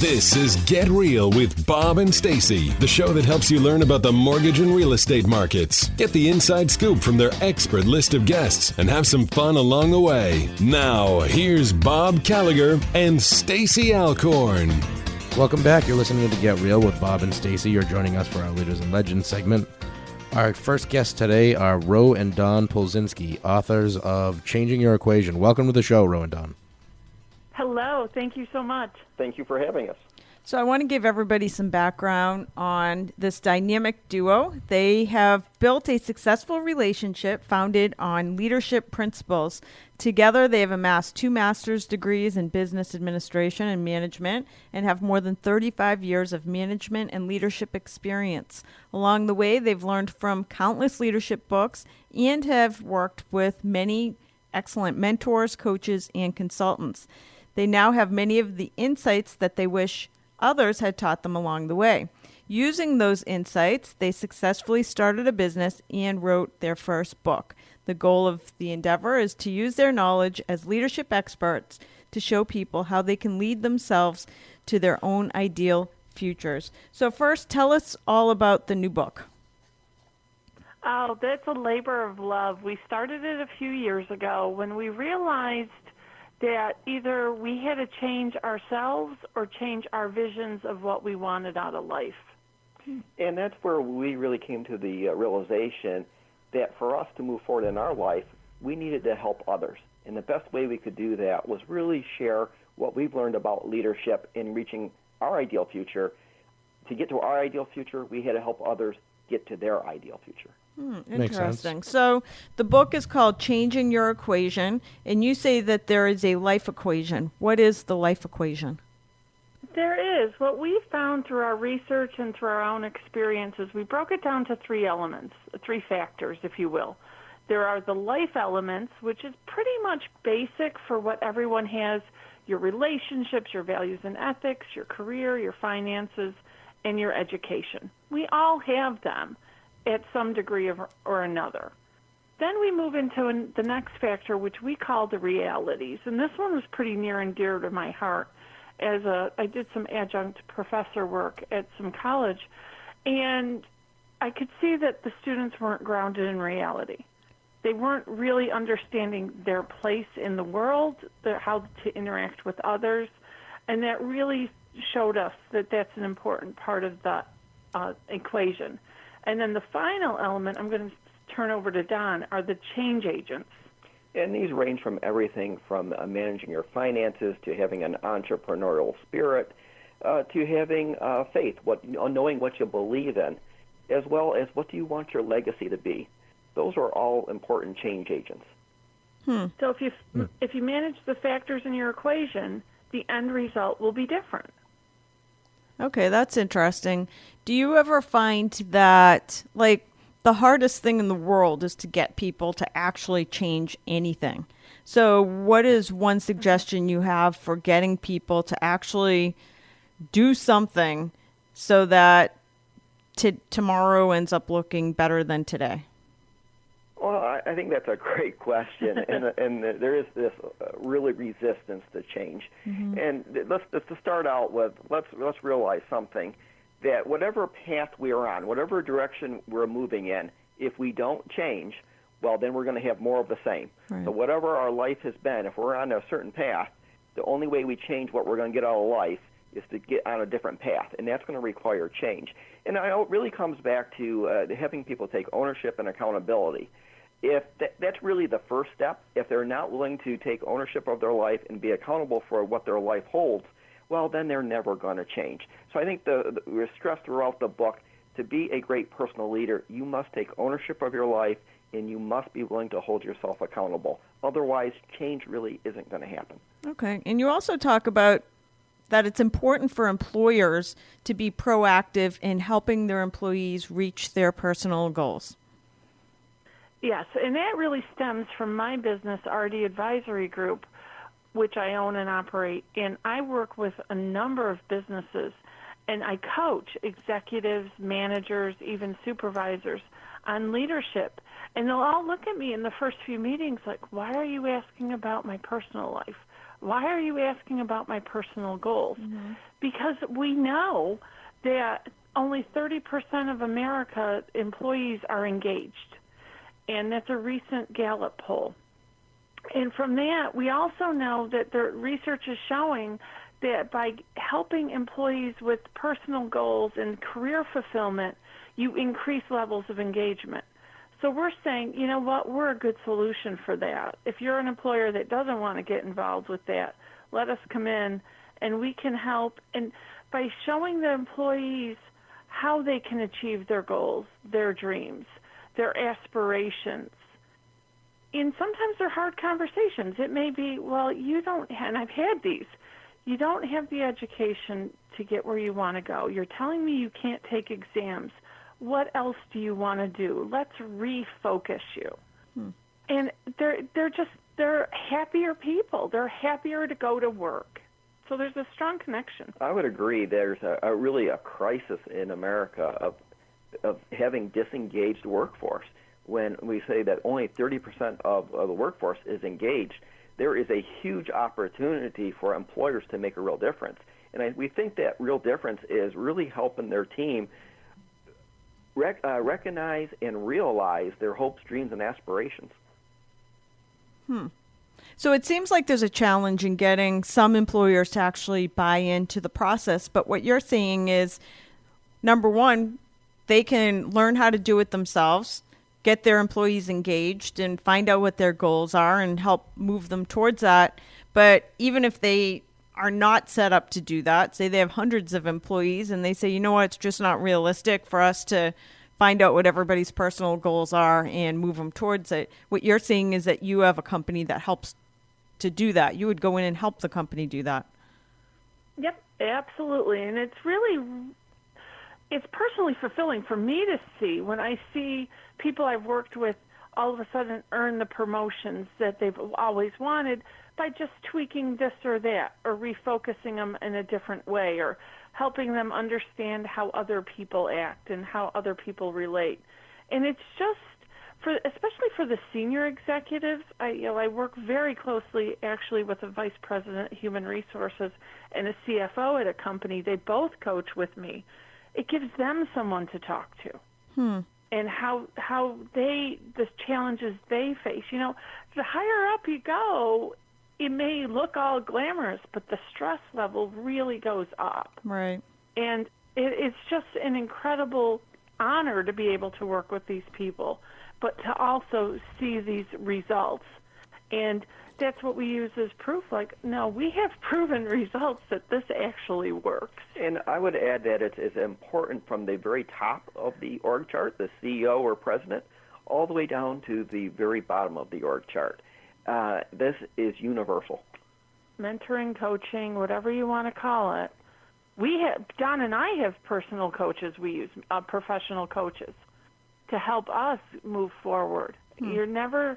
This is Get Real with Bob and Stacy, the show that helps you learn about the mortgage and real estate markets. Get the inside scoop from their expert list of guests and have some fun along the way. Now, here's Bob Gallagher and Stacy Alcorn. Welcome back. You're listening to Get Real with Bob and Stacy. You're joining us for our Leaders and Legends segment. Our first guests today are Roe and Don Polczynski, authors of Changing Your Equation. Welcome to the show, Roe and Don. Hello. Thank you so much. Thank you for having us. So I want to give everybody some background on this dynamic duo. They have built a successful relationship founded on leadership principles. Together, they have amassed 2 master's degrees in business administration and management and have more than 35 years of management and leadership experience. Along the way, they've learned from countless leadership books and have worked with many excellent mentors, coaches, and consultants. They now have many of the insights that they wish others had taught them along the way. Using those insights, they successfully started a business and wrote their first book. The goal of the endeavor is to use their knowledge as leadership experts to show people how they can lead themselves to their own ideal futures. So first, tell us all about the new book. Oh, that's a labor of love. We started it a few years ago when we realized that either we had to change ourselves or change our visions of what we wanted out of life. And that's where we really came to the realization that for us to move forward in our life, we needed to help others. And the best way we could do that was really share what we've learned about leadership in reaching our ideal future. To get to our ideal future, we had to help others get to their ideal future. Interesting. So the book is called Changing Your Equation, and you say that there is a life equation. What is the life equation? There is. What we found through our research and through our own experiences, we broke it down to 3 elements, 3 factors, if you will. There are the life elements, which is pretty much basic for what everyone has, your relationships, your values and ethics, your career, your finances, and your education. We all have them at some degree or another. Then we move into the next factor, which we call the realities. And this one was pretty near and dear to my heart. I did some adjunct professor work at some college, and I could see that the students weren't grounded in reality. They weren't really understanding their place in the world, how to interact with others, and that really showed us that that's an important part of the equation. And then the final element, I'm going to turn over to Don, are the change agents. And these range from everything from managing your finances to having an entrepreneurial spirit to having faith, knowing what you believe in, as well as what do you want your legacy to be. Those are all important change agents. So if you manage the factors in your equation, the end result will be different. Okay, that's interesting. Do you ever find that, the hardest thing in the world is to get people to actually change anything? So what is one suggestion you have for getting people to actually do something so that tomorrow ends up looking better than today? Well, I think that's a great question, and there is this really resistance to change. Mm-hmm. And let's to start out with, let's realize something, that whatever path we're on, whatever direction we're moving in, if we don't change, well, then we're going to have more of the same. Right. So whatever our life has been, if we're on a certain path, the only way we change what we're going to get out of life is to get on a different path, and that's going to require change. And it really comes back to having people take ownership and accountability. If that's really the first step, if they're not willing to take ownership of their life and be accountable for what their life holds, well, then they're never going to change. So I think we're stressed throughout the book, to be a great personal leader, you must take ownership of your life, and you must be willing to hold yourself accountable. Otherwise, change really isn't going to happen. Okay. And you also talk about that it's important for employers to be proactive in helping their employees reach their personal goals. Yes, and that really stems from my business, RD Advisory Group, which I own and operate. And I work with a number of businesses, and I coach executives, managers, even supervisors on leadership. And they'll all look at me in the first few meetings like, why are you asking about my personal life? Why are you asking about my personal goals? Mm-hmm. Because because we know that only 30% of America employees are engaged, and that's a recent Gallup poll. And from that, we also know that the research is showing that by helping employees with personal goals and career fulfillment, you increase levels of engagement. So we're saying, you know what, we're a good solution for that. If you're an employer that doesn't want to get involved with that, let us come in and we can help. And by showing the employees how they can achieve their goals, their dreams, their aspirations, and sometimes they're hard conversations. It may be, well, you don't, and I've had these, you don't have the education to get where you want to go. You're telling me you can't take exams. What else do you want to do? Let's refocus you. And they're happier people. They're happier to go to work. So there's a strong connection. I would agree. There's really a crisis in America of having disengaged workforce. When we say that only 30% of the workforce is engaged, there is a huge opportunity for employers to make a real difference. And we think that real difference is really helping their team recognize and realize their hopes, dreams, and aspirations. So it seems like there's a challenge in getting some employers to actually buy into the process. But what you're saying is, number one, they can learn how to do it themselves, get their employees engaged and find out what their goals are and help move them towards that. But even if they are not set up to do that, say they have hundreds of employees and they say, you know what, it's just not realistic for us to find out what everybody's personal goals are and move them towards it. What you're saying is that you have a company that helps to do that. You would go in and help the company do that. Yep, absolutely. And it's personally fulfilling for me to see when I see people I've worked with all of a sudden earn the promotions that they've always wanted by just tweaking this or that or refocusing them in a different way or helping them understand how other people act and how other people relate. And it's just, especially for the senior executives, I work very closely actually with a vice president of human resources and a CFO at a company. They both coach with me. It gives them someone to talk to. And how the challenges they face. You know, the higher up you go, it may look all glamorous, but the stress level really goes up. Right. And it's just an incredible honor to be able to work with these people, but to also see these results. And that's what we use as proof. Like, no, we have proven results that this actually works. And I would add that it's important from the very top of the org chart, the CEO or president, all the way down to the very bottom of the org chart. This is universal. Mentoring, coaching, whatever you want to call it. Don and I have personal coaches we use, professional coaches, to help us move forward. You're never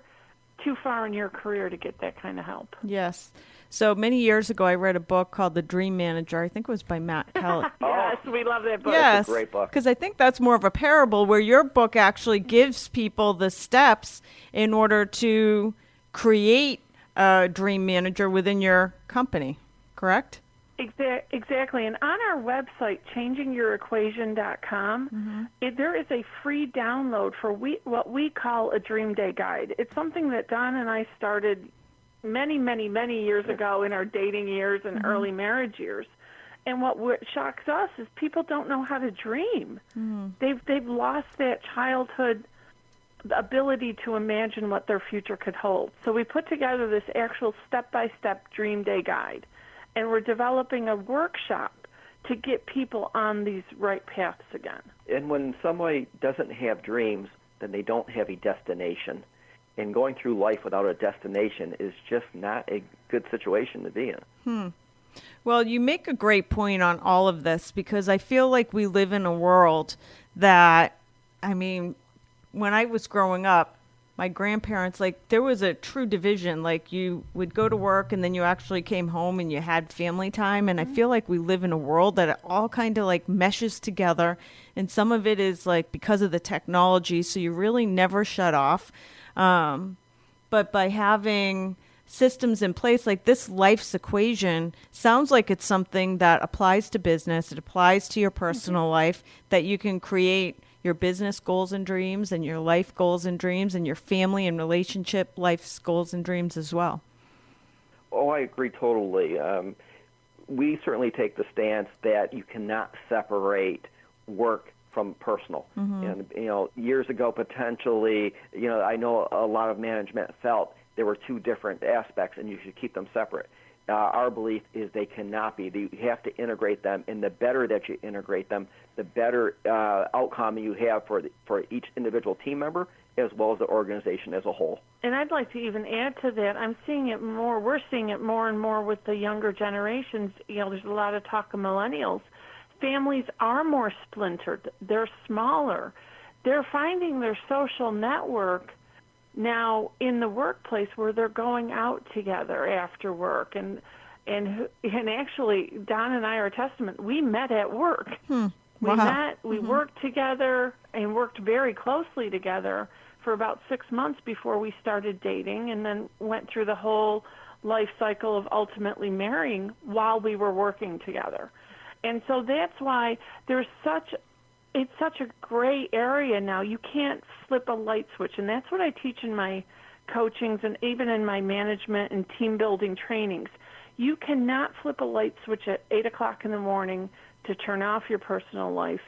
too far in your career to get that kind of help. Yes. So many years ago, I read a book called The Dream Manager. I think it was by Matt Kellett. Yes, we love that book. Yes, it's a great book. Because I think that's more of a parable where your book actually gives people the steps in order to create a dream manager within your company, correct? Exactly. And on our website, changingyourequation.com, there is a free download for what we call a Dream Day Guide. It's something that Don and I started many, many, many years ago in our dating years and early marriage years. And what shocks us is people don't know how to dream. They've lost that childhood ability to imagine what their future could hold. So we put together this actual step-by-step Dream Day Guide. And we're developing a workshop to get people on these right paths again. And when somebody doesn't have dreams, then they don't have a destination. And going through life without a destination is just not a good situation to be in. Well, you make a great point on all of this because I feel like we live in a world that, I mean, when I was growing up, my grandparents, like, there was a true division. Like, you would go to work and then you actually came home and you had family time. And I feel like we live in a world that it all kind of like meshes together. And some of it is like because of the technology. So you really never shut off. But by having systems in place, like this life's equation sounds like it's something that applies to business, it applies to your personal life, that you can create your business goals and dreams and your life goals and dreams and your family and relationship life's goals and dreams as well. Oh, I agree totally. We certainly take the stance that you cannot separate work from personal. And, years ago, potentially, I know a lot of management felt there were two different aspects and you should keep them separate. Our belief is they cannot be. You have to integrate them, and the better that you integrate them, the better outcome you have for each individual team member as well as the organization as a whole. And I'd like to even add to that, I'm seeing it more, we're seeing it more and more with the younger generations. There's a lot of talk of millennials. Families are more splintered. They're smaller. They're finding their social network now in the workplace where they're going out together after work. And actually, Don and I are a testament. We met at work. We worked together and worked very closely together for about 6 months before we started dating, and then went through the whole life cycle of ultimately marrying while we were working together. And so that's why it's such a gray area now. You can't flip a light switch, and that's what I teach in my coachings and even in my management and team building trainings. You cannot flip a light switch at 8 o'clock in the morning to turn off your personal life,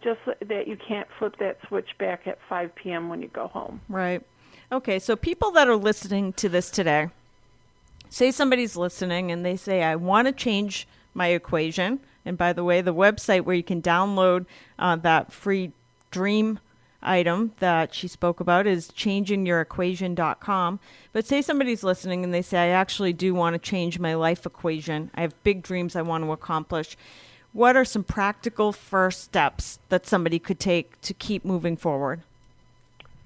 just that you can't flip that switch back at 5 p.m. when you go home. Right. Okay, so people that are listening to this today, say somebody's listening and they say, I want to change my equation. And by the way, the website where you can download that free dream item that she spoke about is changingyourequation.com. But say somebody's listening and they say, I actually do want to change my life equation. I have big dreams I want to accomplish. What are some practical first steps that somebody could take to keep moving forward?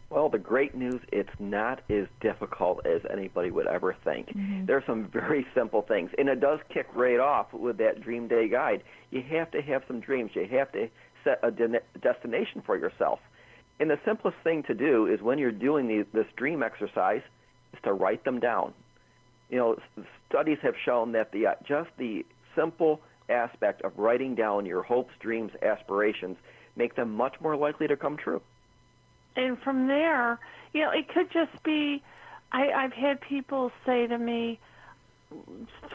Well, the great news, it's not as difficult as anybody would ever think. There are some very simple things, and it does kick right off with that Dream Day guide. You have to have some dreams. You have to set a destination for yourself. And the simplest thing to do is when you're doing this dream exercise is to write them down. Studies have shown that just the simple aspect of writing down your hopes, dreams, aspirations make them much more likely to come true. And from there, it could just be, I've had people say to me,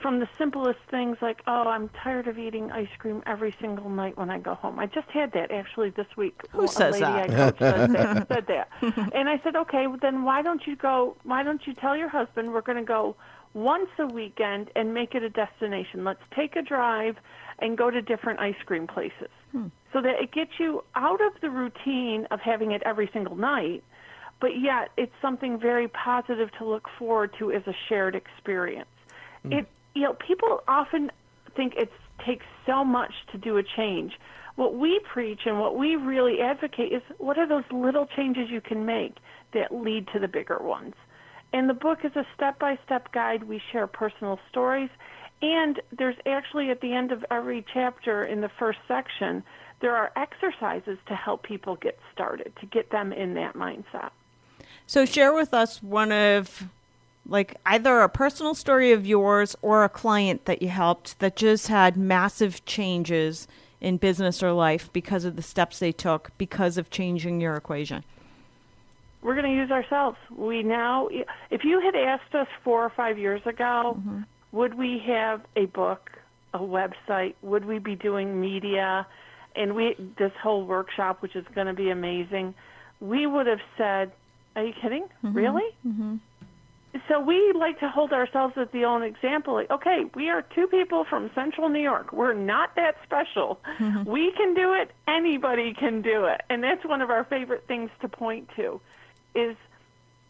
from the simplest things like, oh, I'm tired of eating ice cream every single night when I go home. I just had that actually this week. Who says that? A lady I coached said that. And I said, okay, well, then why don't you tell your husband we're going to go once a weekend and make it a destination. Let's take a drive and go to different ice cream places. So that it gets you out of the routine of having it every single night, but yet it's something very positive to look forward to as a shared experience. People often think it takes so much to do a change. What we preach and what we really advocate is what are those little changes you can make that lead to the bigger ones. And the book is a step-by-step guide. We share personal stories, and there's actually at the end of every chapter in the first section, there are exercises to help people get started, to get them in that mindset. So share with us one of, either a personal story of yours or a client that you helped that just had massive changes in business or life because of the steps they took because of changing your equation. We're going to use ourselves. If you had asked us 4 or 5 years ago, would we have a book, a website? Would we be doing media? And this whole workshop, which is going to be amazing, we would have said, are you kidding? Really? So we like to hold ourselves as the own example. Okay, we are 2 people from central New York. We're not that special. We can do it. Anybody can do it. And that's one of our favorite things to point to, is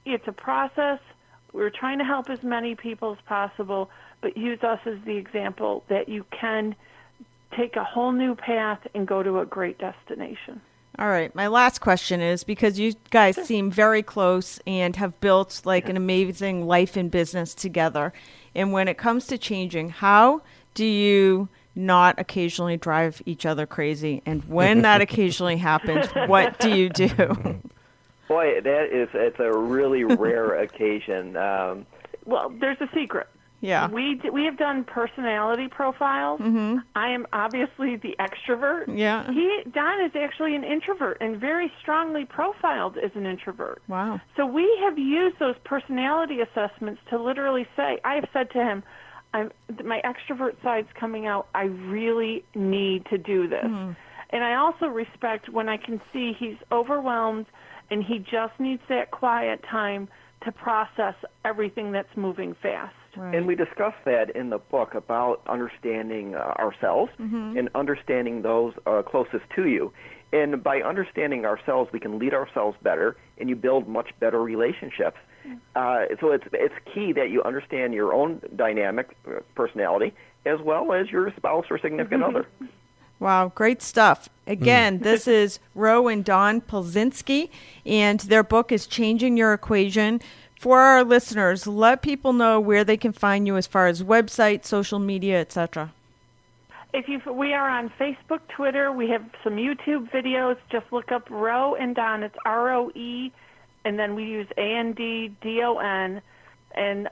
it's a process. We're trying to help as many people as possible, but use us as the example that you can take a whole new path and go to a great destination. All right. My last question is, because you guys seem very close and have built an amazing life and business together. And when it comes to changing, how do you not occasionally drive each other crazy? And when that occasionally happens, what do you do? Boy, it's a really rare occasion. Well, there's a secret. Yeah. We have done personality profiles. Mm-hmm. I am obviously the extrovert. Yeah. Don is actually an introvert and very strongly profiled as an introvert. Wow. So we have used those personality assessments to literally say, I have said to him, my extrovert side's coming out. I really need to do this. Mm-hmm. And I also respect when I can see he's overwhelmed and he just needs that quiet time to process everything that's moving fast. Right. And we discuss that in the book about understanding ourselves and understanding those closest to you. And by understanding ourselves, we can lead ourselves better, and you build much better relationships. So it's key that you understand your own dynamic personality as well as your spouse or significant other. Wow, great stuff. Again, this is Roe and Don Polczynski, and their book is Changing Your Equation. For our listeners, let people know where they can find you as far as website, social media, etc. We are on Facebook, Twitter. We have some YouTube videos. Just look up Roe and Don. It's ROE, and then we use ANDDON. And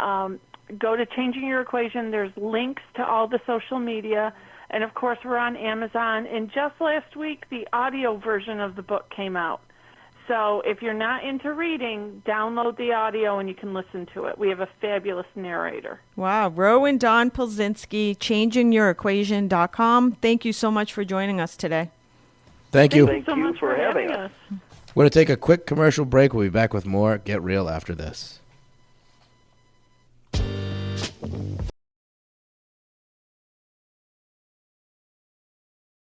go to Changing Your Equation. There's links to all the social media. And, of course, we're on Amazon. And just last week, the audio version of the book came out. So if you're not into reading, download the audio and you can listen to it. We have a fabulous narrator. Wow. Roe and Don Polczynski, ChangingYourEquation.com. Thank you so much for joining us today. Thank you. Thank you so much for having us. We're going to take a quick commercial break. We'll be back with more Get Real after this.